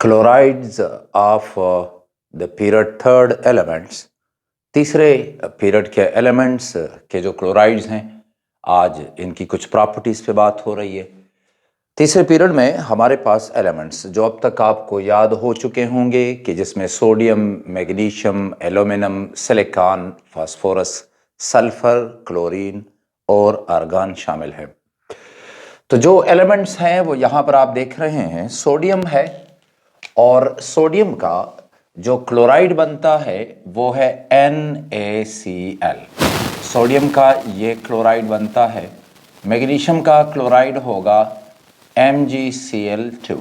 Chlorides of the period third elements, तीसरे period के elements के जो क्लोराइड्स हैं, आज इनकी कुछ प्रॉपर्टीज़ पे बात हो रही है। तीसरे पीरियड में हमारे पास एलिमेंट्स जो अब तक आपको याद हो चुके होंगे कि जिसमें sodium, magnesium, aluminium, silicon, phosphorus, sulphur, chlorine और आर्गन शामिल है। तो जो एलिमेंट्स हैं वो यहाँ पर आप देख रहे हैं, सोडियम है और सोडियम का जो क्लोराइड बनता है वो है NaCl। सोडियम का ये क्लोराइड बनता है। मैग्नीशियम का क्लोराइड होगा MgCl2।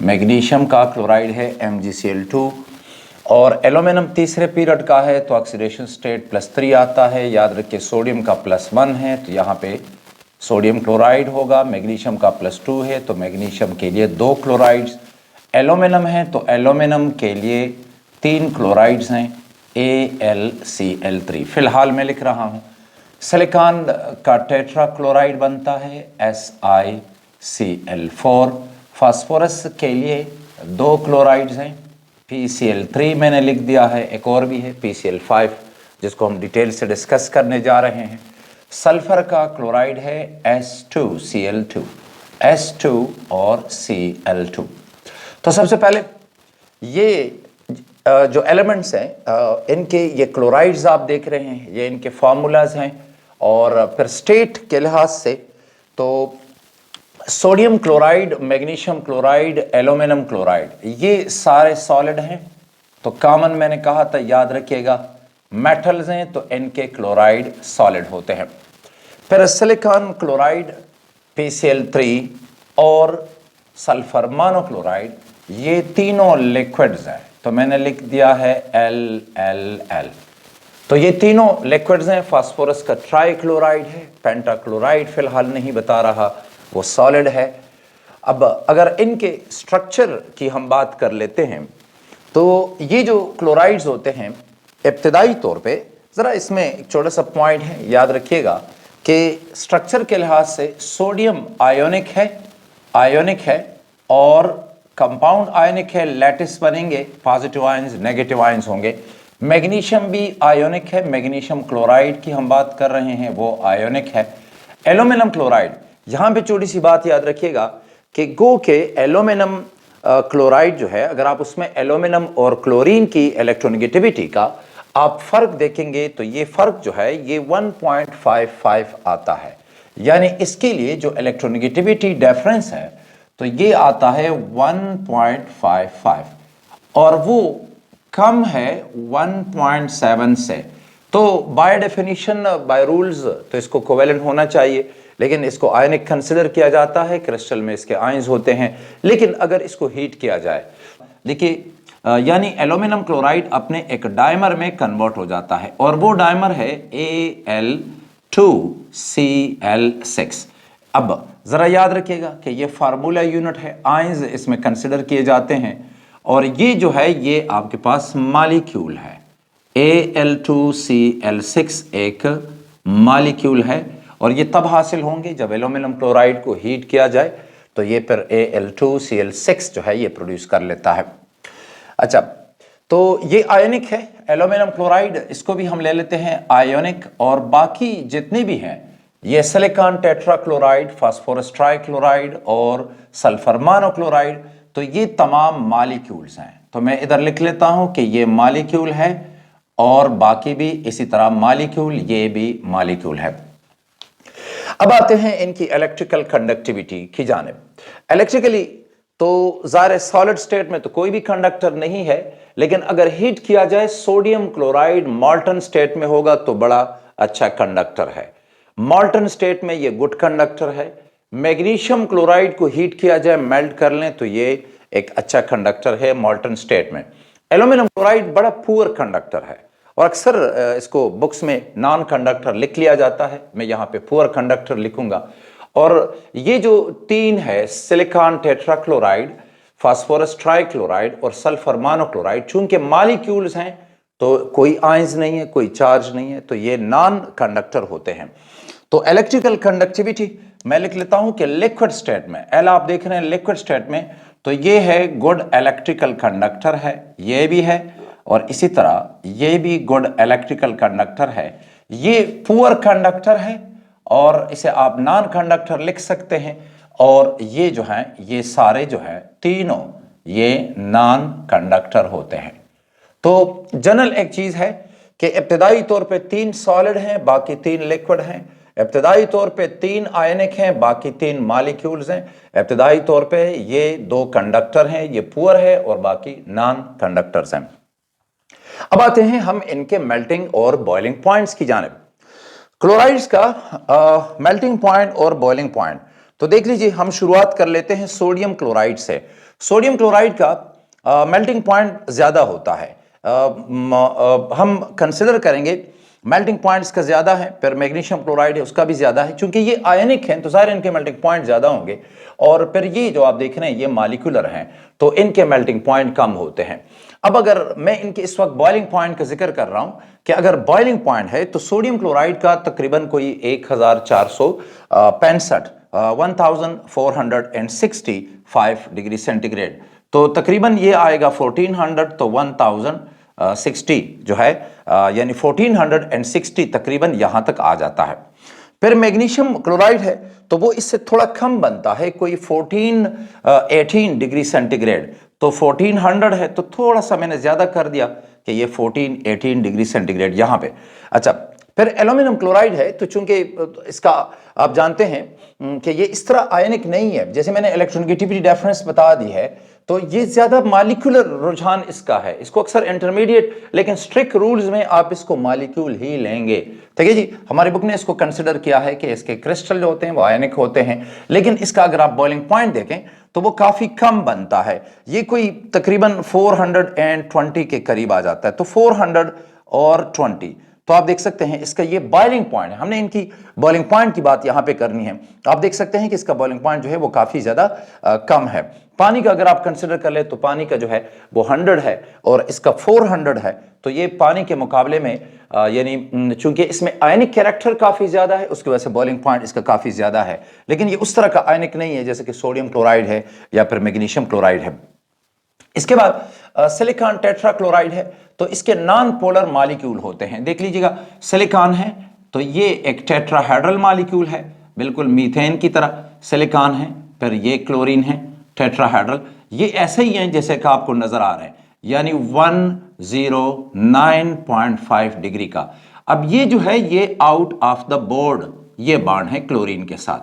मैग्नीशियम का क्लोराइड है MgCl2। और एल्यूमिनियम तीसरे पीरियड का है तो ऑक्सीडेशन स्टेट +3 आता है। याद रखिए सोडियम का +1 है तो यहाँ पे सोडियम क्लोराइड होगा। मैग्नीशियम का +2 है तो मैग्नीशियम के लिए 2 क्लोराइड्स। एल्यूमिनियम है तो एल्यूमिनियम के लिए 3 क्लोराइड्स हैं, AlCl3। फिलहाल मैं लिख रहा हूँ। सिलिकॉन का टेट्रा क्लोराइड बनता है SiCl4। फास्फोरस के लिए 2 क्लोराइड्स हैं, PCl3 मैंने लिख दिया है। एक और भी है PCl5 जिसको हम डिटेल से डिस्कस करने जा रहे हैं। सल्फर का क्लोराइड है S2Cl2, S2 और Cl2। तो सबसे पहले ये जो एलिमेंट्स हैं इनके ये क्लोराइड्स आप देख रहे हैं, ये इनके फार्मूलाज हैं। और फिर स्टेट के लिहाज से तो sodium chloride, magnesium chloride, aluminium chloride ये सारे सॉलिड हैं। तो कॉमन मैंने कहा था, याद रखिएगा मेटल्स हैं तो इनके क्लोराइड सॉलिड होते हैं। फिर सिलिकॉन क्लोराइड, PCl3 और सल्फर मोनोक्लोराइड ये तीनों लिक्विड्स हैं तो मैंने लिख दिया है LLL। तो ये तीनों लिक्विड्स हैं। फास्फोरस का ट्राइक्लोराइड है, पेंटाक्लोराइड फिलहाल नहीं बता रहा, वो सॉलिड है। अब अगर इनके स्ट्रक्चर की हम बात कर लेते हैं तो ये जो क्लोराइड्स होते हैं इब्तिदाई तौर पे, ज़रा इसमें एक छोटा सा पॉइंट है, याद रखिएगा कि स्ट्रक्चर के लिहाज से सोडियम आयोनिक है और कंपाउंड आयनिक है, लैटिस बनेंगे, पॉजिटिव आयंस नेगेटिव आयंस होंगे। मैग्नीशियम भी आयोनिक है, मैग्नीशियम क्लोराइड की हम बात कर रहे हैं वो आयोनिक है। एल्यूमिनियम क्लोराइड, यहाँ पे छोटी सी बात याद रखिएगा कि गो के एल्यूमिनियम क्लोराइड जो है, अगर आप उसमें एल्यूमिनियम और क्लोरीन की इलेक्ट्रोनेगेटिविटी का आप फर्क देखेंगे तो ये फर्क जो है ये 1.55 आता है। यानी इसके लिए जो इलेक्ट्रोनेगेटिविटी डिफरेंस है तो ये आता है 1.55 और वो कम है 1.7 से। तो बाय डेफिनेशन, बाय रूल्स तो इसको कोवेलेंट होना चाहिए, लेकिन इसको आयनिक कंसिडर किया जाता है। क्रिस्टल में इसके आयंस होते हैं। लेकिन अगर इसको हीट किया जाए, देखिए यानी एल्यूमिनियम क्लोराइड अपने एक डायमर में कन्वर्ट हो जाता है और वो डायमर है Al2Cl6। अब ज़रा याद रखिएगा कि ये फार्मूला यूनिट है, आयंस इसमें कंसिडर किए जाते हैं और ये जो है ये आपके पास मॉलिक्यूल है। Al2Cl6 एक मॉलिक्यूल है और ये तब हासिल होंगे जब एल्यूमिनियम क्लोराइड को हीट किया जाए तो ये फिर Al2Cl6 जो है ये प्रोड्यूस कर लेता है। अच्छा, तो ये आयनिक है एल्यूमिनियम क्लोराइड, इसको भी हम ले लेते हैं आयोनिक। और बाकी जितने भी हैं ये सिलिकॉन टेट्राक्लोराइड, फास्फोरस ट्राइक्लोराइड और सल्फर मोनोक्लोराइड, तो ये तमाम मॉलिक्यूल्स हैं। तो मैं इधर लिख लेता हूं कि ये मॉलिक्यूल है और बाकी भी इसी तरह मॉलिक्यूल, ये भी मॉलिक्यूल है। अब आते हैं इनकी इलेक्ट्रिकल कंडक्टिविटी की जानिब। इलेक्ट्रिकली तो ज़ाहिर सॉलिड स्टेट में तो कोई भी कंडक्टर नहीं है, लेकिन अगर हीट किया जाए सोडियम क्लोराइड मॉल्टन स्टेट में होगा तो बड़ा अच्छा कंडक्टर है। मॉल्टन स्टेट में ये गुड कंडक्टर है। मैग्नीशियम क्लोराइड को हीट किया जाए, मेल्ट कर लें तो ये एक अच्छा कंडक्टर है मॉल्टन स्टेट में। एल्यूमिनियम क्लोराइड बड़ा पुअर कंडक्टर है और अक्सर इसको बुक्स में नॉन कंडक्टर लिख लिया जाता है। मैं यहाँ पे पुअर कंडक्टर लिखूंगा। और ये जो 3 है, सिलिकॉन टेट्राक्लोराइड, फास्फोरस ट्राइक्लोराइड और सल्फर मोनोक्लोराइड, चूंकि मॉलिक्यूल्स हैं तो कोई आयंस नहीं है, कोई चार्ज नहीं है, तो ये नॉन कंडक्टर होते हैं। तो इलेक्ट्रिकल कंडक्टिविटी मैं लिख लेता हूं कि लिक्विड स्टेट में, एल आप देख रहे हैं लिक्विड स्टेट में, तो ये है गुड इलेक्ट्रिकल कंडक्टर है, ये भी है, और इसी तरह ये भी गुड इलेक्ट्रिकल कंडक्टर है। ये पुअर कंडक्टर है और इसे आप नॉन कंडक्टर लिख सकते हैं। और ये जो है ये सारे जो है तीनों ये नॉन कंडक्टर होते हैं। तो जनरल एक चीज है कि इब्तदाई तौर पे 3 सॉलिड हैं, बाकी 3 लिक्विड हैं। इब्तदाई तौर पे 3 आयनिक हैं, बाकी 3 मॉलिक्यूल्स हैं। इब्तदाई तौर पे ये 2 कंडक्टर हैं, ये पुअर है, और बाकी नॉन कंडक्टर्स हैं। अब आते हैं हम इनके मेल्टिंग और बॉइलिंग पॉइंट्स की जानिब। क्लोराइड्स का मेल्टिंग पॉइंट और बॉइलिंग पॉइंट, तो देख लीजिए हम शुरुआत कर लेते हैं सोडियम क्लोराइड से। सोडियम क्लोराइड का मेल्टिंग पॉइंट ज्यादा होता है। हम कंसिडर करेंगे मेल्टिंग पॉइंट्स का ज्यादा है, फिर मैग्नीशियम क्लोराइड है उसका भी ज्यादा है, क्योंकि ये आयनिक हैं तो ज़ाहिर इनके मेल्टिंग पॉइंट ज्यादा होंगे। और फिर ये जो आप देख रहे हैं ये मॉलिक्यूलर हैं तो इनके मेल्टिंग पॉइंट कम होते हैं। अब अगर मैं इनके इस वक्त बॉइलिंग पॉइंट का जिक्र कर रहा हूं कि अगर बॉइलिंग पॉइंट है तो सोडियम क्लोराइड का तकरीबन कोई 1465 1465 डिग्री सेंटीग्रेड, तो तकरीबन ये आएगा 1400 तो 1060 जो है यानी 1460 तकरीबन यहां तक आ जाता है। फिर मैग्नीशियम क्लोराइड है तो वो इससे थोड़ा कम बनता है, कोई 1418 डिग्री सेंटीग्रेड, तो 1400 है तो थोड़ा सा मैंने ज्यादा कर दिया कि ये 1418 डिग्री सेंटीग्रेड यहां पे। अच्छा, फिर एल्यूमिनियम क्लोराइड है तो चूंकि इसका आप जानते हैं कि ये इस तरह आयनिक नहीं है, जैसे मैंने इलेक्ट्रोनेगेटिविटी डिफरेंस बता दी है, तो ये ज्यादा मॉलिक्यूलर रुझान इसका है। इसको अक्सर इंटरमीडिएट लेकिन स्ट्रिक्ट रूल्स में आप इसको मॉलिक्यूल ही लेंगे। ठीक है जी, हमारी बुक ने इसको कंसिडर किया है कि इसके क्रिस्टल जो होते हैं वो आयनिक होते हैं, लेकिन इसका अगर आप बॉइलिंग पॉइंट देखें तो वो काफी कम बनता है। ये कोई तकरीबन 420 के करीब आ जाता है, तो 420, तो आप देख सकते हैं इसका ये बॉइलिंग पॉइंट है। हमने इनकी बॉइलिंग पॉइंट की बात यहां पे करनी है। आप देख सकते हैं कि इसका बॉइलिंग पॉइंट जो है वो काफी ज्यादा कम है। पानी का अगर आप कंसिडर कर ले तो पानी का जो है वो 100 है और इसका 400 है, तो ये पानी के मुकाबले में यानी चूंकि इसमें आयनिक कैरेक्टर काफी ज्यादा है उसकी वजह से बॉइलिंग पॉइंट इसका काफी ज्यादा है, लेकिन ये उस तरह का आयनिक नहीं है जैसे कि सोडियम क्लोराइड है या फिर मैग्नीशियम क्लोराइड है। इसके बाद सिलिकॉन टेट्राक्लोराइड है तो इसके नॉन पोलर मॉलिक्यूल होते हैं। देख लीजिएगा, सिलिकॉन है तो ये एक टेट्राहेड्रल मॉलिक्यूल है, बिल्कुल मीथेन की तरह सिलिकॉन है। फिर ये क्लोरीन है टेट्राहेड्रल, ये ऐसे ही हैं जैसे कि आपको नजर आ रहे हैं, यानी 109.5 डिग्री का। अब ये जो है ये आउट ऑफ द बोर्ड ये बॉन्ड है क्लोरीन के साथ,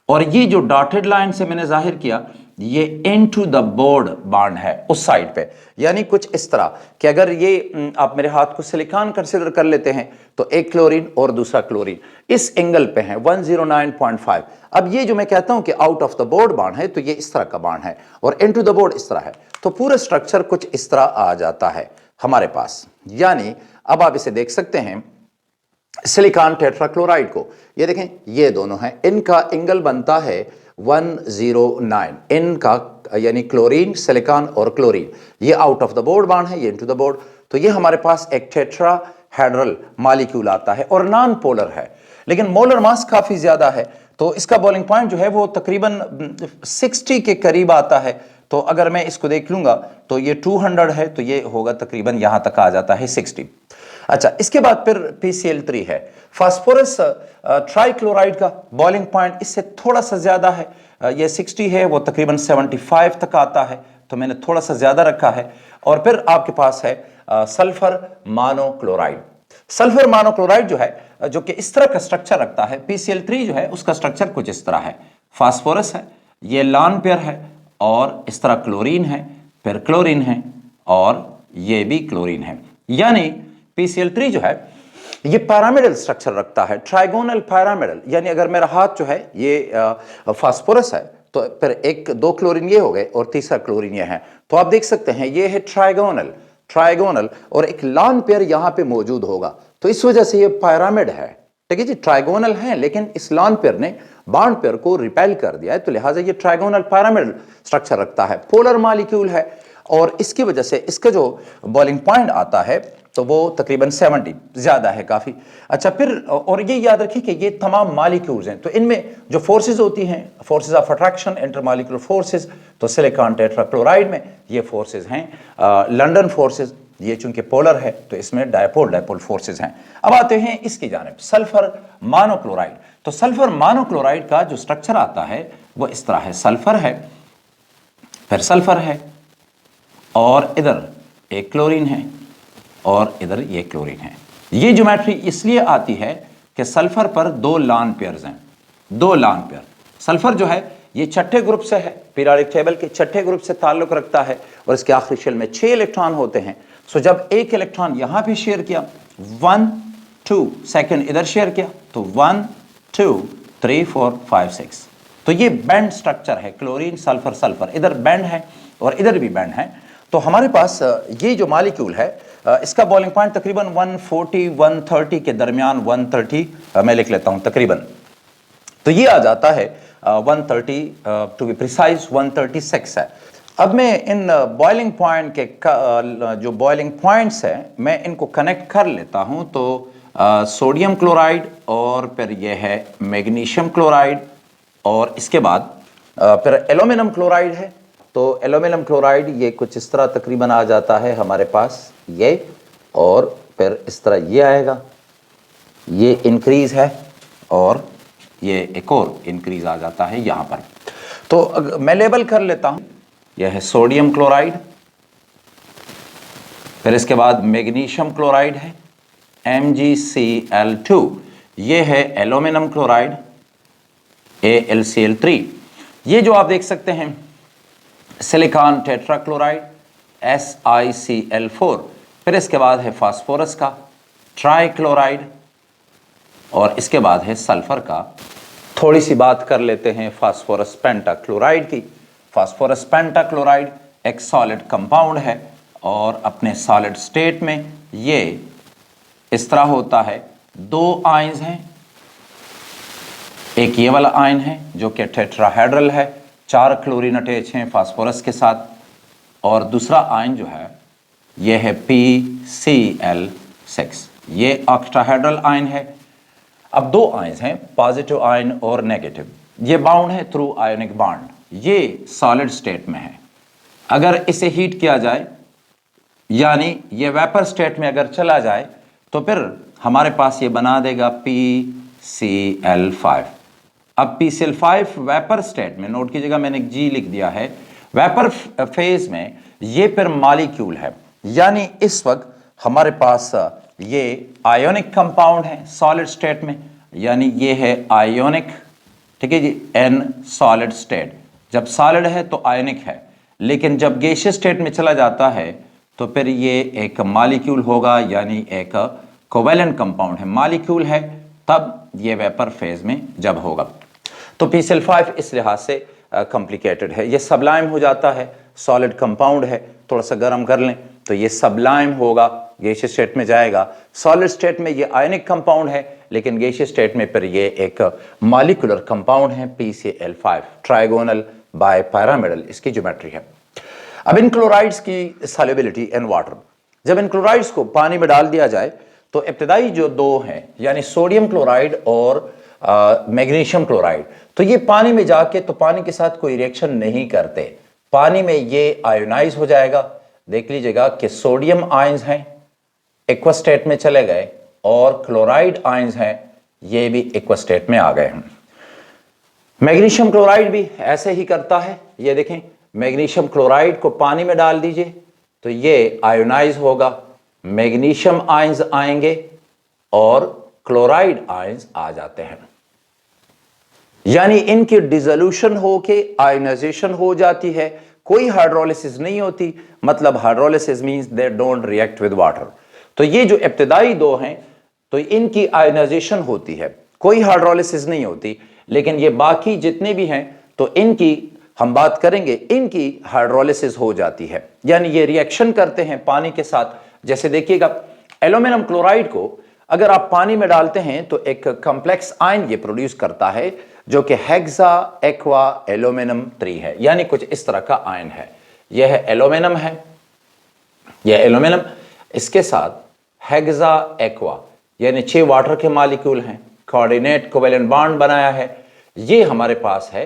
और ये जो डॉटेड लाइन से मैंने जाहिर किया ये इनटू द बोर्ड बॉन्ड है उस साइड पे, यानी कुछ इस तरह कि अगर ये आप मेरे हाथ को सिलिकॉन कंसीडर कर लेते हैं तो एक क्लोरीन और दूसरा क्लोरीन इस एंगल पे है 109.5। अब ये जो मैं कहता हूं कि out of the board bond है तो ये इस तरह का बॉन्ड है और इनटू द बोर्ड इस तरह है, तो पूरा स्ट्रक्चर कुछ इस तरह आ जाता है हमारे पास। यानी अब आप इसे देख सकते हैं सिलिकॉन टेट्राक्लोराइड को, ये देखें ये दोनों हैं, इनका एंगल बनता है 109, इनका यानी क्लोरीन सिलिकॉन और क्लोरीन, ये out of the board bond है, ये इनटू द बोर्ड, तो ये हमारे पास एक टेट्राहेड्रल मॉलिक्यूल आता है और नॉन पोलर है, लेकिन मोलर मास काफी ज्यादा है, तो इसका बॉइलिंग पॉइंट जो है वो तकरीबन 60 के करीब आता है। तो अगर मैं इसको देख लूंगा तो ये 200 है तो ये होगा तकरीबन यहां तक आ जाता है 60। अच्छा, इसके बाद फिर PCl3 है, फास्फोरस ट्राइक्लोराइड का बॉइलिंग पॉइंट इससे थोड़ा सा ज्यादा है, ये 60 है, वो तकरीबन 75 तक आता है, तो मैंने थोड़ा सा ज्यादा रखा है। और फिर आपके पास है सल्फर मोनोक्लोराइड। सल्फर मोनोक्लोराइड जो है जो कि इस तरह का स्ट्रक्चर रखता है, PCl3 जो है उसका स्ट्रक्चर कुछ इस तरह है, फास्फोरस है, ये लॉन पेयर है और इस तरह क्लोरीन है, फिर क्लोरीन है और ये भी क्लोरीन है, यानी PCl3 जो है ये पिरामिडल स्ट्रक्चर रखता है, ट्राइगोनल पिरामिडल, यानी अगर मेरा हाथ जो है ये फास्फोरस है तो फिर एक दो क्लोरीन ये हो गए और तीसरा क्लोरीन ये है, तो आप देख सकते हैं ये है ट्राइगोनल और एक लॉन पेयर यहां पे मौजूद होगा, तो इस वजह से ये पिरामिड है। ठीक है जी, ट्राइगोनल है लेकिन इस लॉन पेयर ने बॉन्ड पेयर को रिपेल कर दिया है, तो लिहाजा ये ट्राइगोनल पिरामिडल स्ट्रक्चर रखता है, पोलर मॉलिक्यूल है, और इसकी वजह से इसका जो बॉइलिंग पॉइंट आता है तो वो तकरीबन 70, ज़्यादा है काफ़ी। अच्छा, फिर और ये याद रखिए कि ये तमाम मालिक्यूल्स हैं, तो इनमें जो फोर्सेस होती हैं, forces of attraction, intermolecular forces, तो सिलिकॉन टेट्राक्लोराइड में ये फोर्सेस हैं लंदन फोर्सेस। ये चूंकि पोलर है तो इसमें डायपोल फोर्सेस हैं। अब आते हैं इसकी जानिब, सल्फर मोनोक्लोराइड। तो सल्फर मोनोक्लोराइड का जो स्ट्रक्चर आता है वो इस तरह है, सल्फर है, फिर सल्फर है, और इधर एक क्लोरीन है, और इधर ये क्लोरीन है। ये ज्योमेट्री इसलिए आती है कि सल्फर पर 2 लॉन पेयर्स हैं, 2 लॉन पेयर। सल्फर जो है ये छठे ग्रुप से है, पीरियोडिक टेबल के छठे ग्रुप से ताल्लुक रखता है, और इसके आखिरी शेल में 6 इलेक्ट्रॉन होते हैं। सो जब एक इलेक्ट्रॉन यहां पे शेयर किया, 1 2, सेकंड इधर शेयर किया, तो 1 2 3 4 5 6, तो ये बैंड स्ट्रक्चर है, क्लोरीन सल्फर सल्फर, इधर बैंड है और इधर भी बैंड है। तो हमारे पास ये जो मॉलिक्यूल है इसका बॉइलिंग पॉइंट तकरीबन 140 130 के दरमियान, 130 मैं लिख लेता हूं तकरीबन, तो ये आ जाता है 130, टू बी प्रिसाइज 136 है। अब मैं इन बॉइलिंग पॉइंट के जो बॉइलिंग पॉइंट्स हैं मैं इनको कनेक्ट कर लेता हूं। तो सोडियम क्लोराइड, और फिर यह है मैग्नीशियम क्लोराइड, और इसके बाद फिर एल्यूमिनियम क्लोराइड है। तो एल्यूमिनियम क्लोराइड ये कुछ इस तरह तकरीबन आ जाता है हमारे पास ये, और फिर इस तरह ये आएगा, ये इंक्रीज है, और ये एक और इंक्रीज आ जाता है यहां पर। तो मैं लेबल कर लेता हूं, यह है सोडियम क्लोराइड, फिर इसके बाद मैग्नीशियम क्लोराइड है MgCl2, ये है एल्यूमिनियम क्लोराइड AlCl3, ये जो आप देख सकते हैं सिलिकॉन टेट्राक्लोराइड SiCl4, फिर इसके बाद है फास्फोरस का ट्राइक्लोराइड, और इसके बाद है सल्फर का। थोड़ी सी बात कर लेते हैं फास्फोरस पेंटाक्लोराइड की। फास्फोरस पेंटाक्लोराइड एक सॉलिड कंपाउंड है, और अपने सॉलिड स्टेट में ये इस तरह होता है, 2 आयंस हैं, एक ये वाला आयन है जो कि टेट्राहेड्रल है, 4 क्लोरीन अटैच हैं फास्फोरस के साथ, और दूसरा आयन जो है ये है PCl6, ये ऑक्टाहेड्रल आयन है। अब 2 आयंस हैं, पॉजिटिव आयन और नेगेटिव, ये बाउंड है थ्रू आयोनिक बॉन्ड, ये सॉलिड स्टेट में है। अगर इसे हीट किया जाए, यानी ये वेपर स्टेट में अगर चला जाए, तो फिर हमारे पास ये बना देगा PCl5। अब PCl5 वेपर स्टेट में, नोट कीजिएगा मैंने एक G लिख दिया है, वेपर फेज में ये फिर मॉलिक्यूल है, यानी इस वक्त हमारे पास ये आयोनिक कंपाउंड है सॉलिड स्टेट में, यानी ये है आयोनिक, ठीक है जी, N सॉलिड स्टेट। जब सॉलिड है तो आयोनिक है, लेकिन जब गैसियस स्टेट में चला जाता है तो फिर ये एक मॉलिक्यूल होगा, यानी एक कोवेलेंट कंपाउंड है, मॉलिक्यूल है, तब ये वेपर फेज में जब होगा। तो PCl5 इस लिहाज से कॉम्प्लिकेटेड है, ये सबलाइम हो जाता है, सॉलिड कंपाउंड है, थोड़ा सा गर्म कर लें तो ये सबलाइम होगा, गैसियस स्टेट में जाएगा। सॉलिड स्टेट में ये आयनिक कंपाउंड है, लेकिन गैसियस स्टेट में फिर ये एक मॉलिक्यूलर कंपाउंड है PCl5, ट्राइगोनल बाय पिरामिडल इसकी ज्योमेट्री है। अब इन क्लोराइड्स की सॉल्युबिलिटी इन वाटर, जब इन क्लोराइड्स को पानी में डाल दिया जाए तो इब्तदाई जो 2 हैं, यानी सोडियम क्लोराइड और मैग्नीशियम क्लोराइड, तो ये पानी में जाके तो पानी के साथ कोई रिएक्शन नहीं करते, पानी में ये आयोनाइज हो जाएगा। देख लीजिएगा कि सोडियम आयंस हैं एक्वा स्टेट में चले गए, और क्लोराइड आयंस हैं ये भी एक्वा स्टेट में आ गए हैं। मैग्नीशियम क्लोराइड भी ऐसे ही करता है, ये देखें, मैग्नीशियम क्लोराइड को पानी में डाल दीजिए तो ये आयोनाइज होगा, मैग्नीशियम आयंस आएंगे और क्लोराइड आयंस आ जाते हैं, यानी इनकी डिसोल्यूशन होके आयोनाइजेशन हो जाती है, कोई हाइड्रोलिसिस नहीं होती, मतलब hydrolysis means they don't react with water. तो ये जो इब्तिदाई 2 हैं तो इनकी आयोनाइजेशन होती है, कोई हाइड्रोलिसिस नहीं होती, लेकिन ये बाकी जितने भी हैं तो इनकी हम बात करेंगे, इनकी हाइड्रोलिसिस हो जाती है, यानी ये रिएक्शन करते हैं पानी के साथ। जैसे देखिएगा एल्यूमिनियम क्लोराइड को अगर आप पानी में डालते हैं तो एक कॉम्प्लेक्स आयन ये प्रोड्यूस करता है जो कि हेक्सा एक्वा एल्यूमिनियम 3 है, यानी कुछ इस तरह का आयन है। यह है एल्यूमिनियम है, यह एल्यूमिनियम, इसके साथ हेक्सा एक्वा, यानी 6 वाटर के मॉलिक्यूल हैं, कोऑर्डिनेट कोवेलेंट बॉन्ड बनाया है। ये हमारे पास है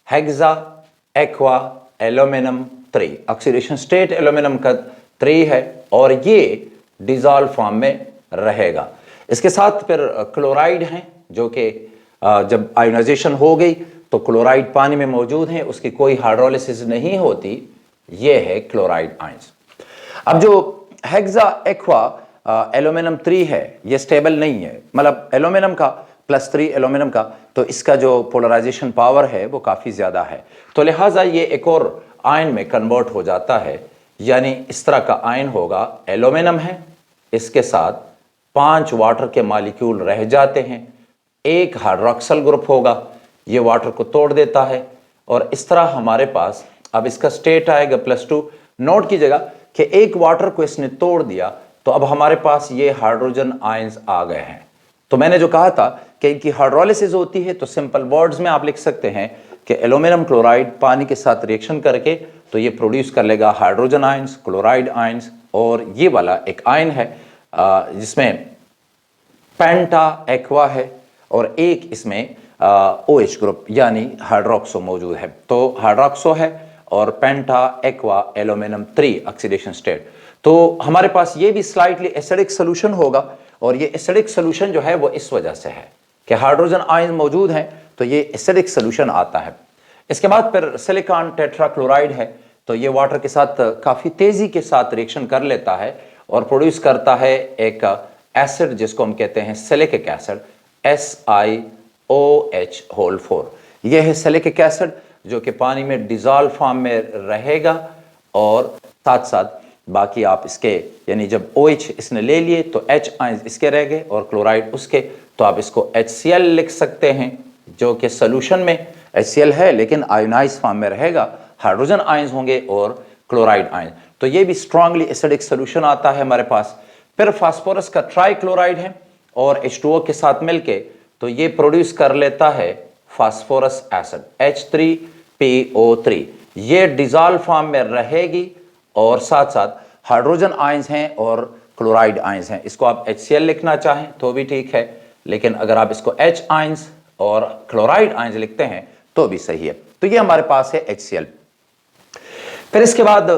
hexa aqua aluminium 3, oxidation state aluminium का 3 है और ये डिजॉल्व फॉर्म में रहेगा। इसके साथ फिर क्लोराइड हैं जो कि जब आयोनाइजेशन हो गई तो क्लोराइड पानी में मौजूद है, उसकी कोई हाइड्रोलिसिस नहीं होती, ये है क्लोराइड आयंस। अब जो हेक्सा एक्वा एल्यूमिनियम 3 है ये स्टेबल नहीं है, मतलब एल्यूमिनियम का +3 एल्यूमिनियम का, तो इसका जो पोलराइजेशन पावर है वो काफ़ी ज़्यादा है, तो लिहाजा ये एक और आयन में कन्वर्ट हो जाता है। यानी इस तरह का आयन होगा, एल्यूमिनियम है, इसके साथ 5 वाटर के मॉलिक्यूल रह जाते हैं, एक हाइड्रॉक्सिल ग्रुप होगा, ये वाटर को तोड़ देता है और इस तरह हमारे पास अब इसका स्टेट आएगा +2। नोट कीजिएगा कि एक वाटर को इसने तोड़ दिया तो अब हमारे पास ये हाइड्रोजन आयंस आ गए हैं। तो मैंने जो कहा था कि इनकी हाइड्रोलिसिस होती है, तो सिंपल वर्ड्स में आप लिख सकते हैं कि एल्यूमिनियम क्लोराइड पानी के साथ रिएक्शन करके तो ये प्रोड्यूस कर लेगा हाइड्रोजन आयंस, क्लोराइड आयंस, और ये वाला एक आयन है जिसमें पेंटा एक्वा है और एक इसमें OH ग्रुप यानी हाइड्रोक्सो मौजूद है। तो हाइड्रोक्सो है और पेंटा एक्वा एल्यूमिनियम 3 ऑक्सीडेशन स्टेट। तो हमारे पास ये भी स्लाइटली एसिडिक सोल्यूशन होगा और ये एसिडिक सोल्यूशन जो है वो इस वजह से है कि हाइड्रोजन आयन मौजूद हैं, तो ये एसिडिक सोल्यूशन आता है। इसके बाद फिर सिलिकॉन टेट्राक्लोराइड है, तो ये वाटर के साथ काफ़ी तेज़ी के साथ रिएक्शन कर लेता है और प्रोड्यूस करता है एक एसिड जिसको हम कहते हैं सिलिकिक एसिड, SiOH4। यह है सिलिकिक एसिड जो कि पानी में डिजॉल्व फॉर्म में रहेगा और साथ साथ बाकी आप इसके यानी जब OH इसने ले लिए तो H आयंस इसके रह गए और क्लोराइड उसके, तो आप इसको HCl लिख सकते हैं जो कि सोल्यूशन में HCl है लेकिन आयोनाइज फॉर्म में रहेगा, हाइड्रोजन आयंस होंगे और क्लोराइड आयंस। तो ये भी स्ट्रांगली एसिडिक सोल्यूशन आता है हमारे पास। फिर फास्फोरस का ट्राइक्लोराइड है और H2O के साथ मिलके तो ये प्रोड्यूस कर लेता है फास्फोरस एसिड H3PO3। ये डिजॉल्व फॉर्म में रहेगी और साथ साथ हाइड्रोजन आयंस हैं और क्लोराइड आयंस हैं। इसको आप HCl लिखना चाहें तो भी ठीक है, लेकिन अगर आप इसको H आयंस और क्लोराइड आयंस लिखते हैं तो भी सही है। तो ये हमारे पास है HCl। फिर इसके बाद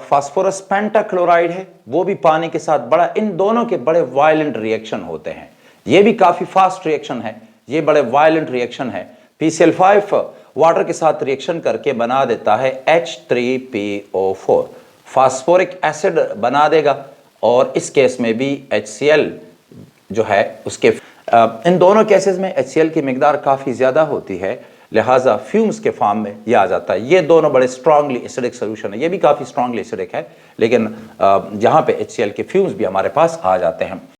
फास्फोरस पेंटाक्लोराइड है, वो भी पानी के साथ बड़ा, इन दोनों के बड़े वायलेंट रिएक्शन होते हैं। ये भी काफ़ी फास्ट रिएक्शन है, ये बड़े वायलेंट रिएक्शन है। PCl5 वाटर के साथ रिएक्शन करके बना देता है H3PO4, फास्फोरिक एसिड बना देगा और इस केस में भी HCl जो है उसके इन दोनों केसेस में HCl की मिकदार काफ़ी ज़्यादा होती है, लिहाजा फ्यूम्स के फॉर्म में यह आ जाता है। ये दोनों बड़े स्ट्रांगली एसिडिक सोल्यूशन है, ये भी काफ़ी स्ट्रांगली एसिडिक है, लेकिन यहाँ पे HCl के फ्यूम्स भी हमारे पास आ जाते हैं।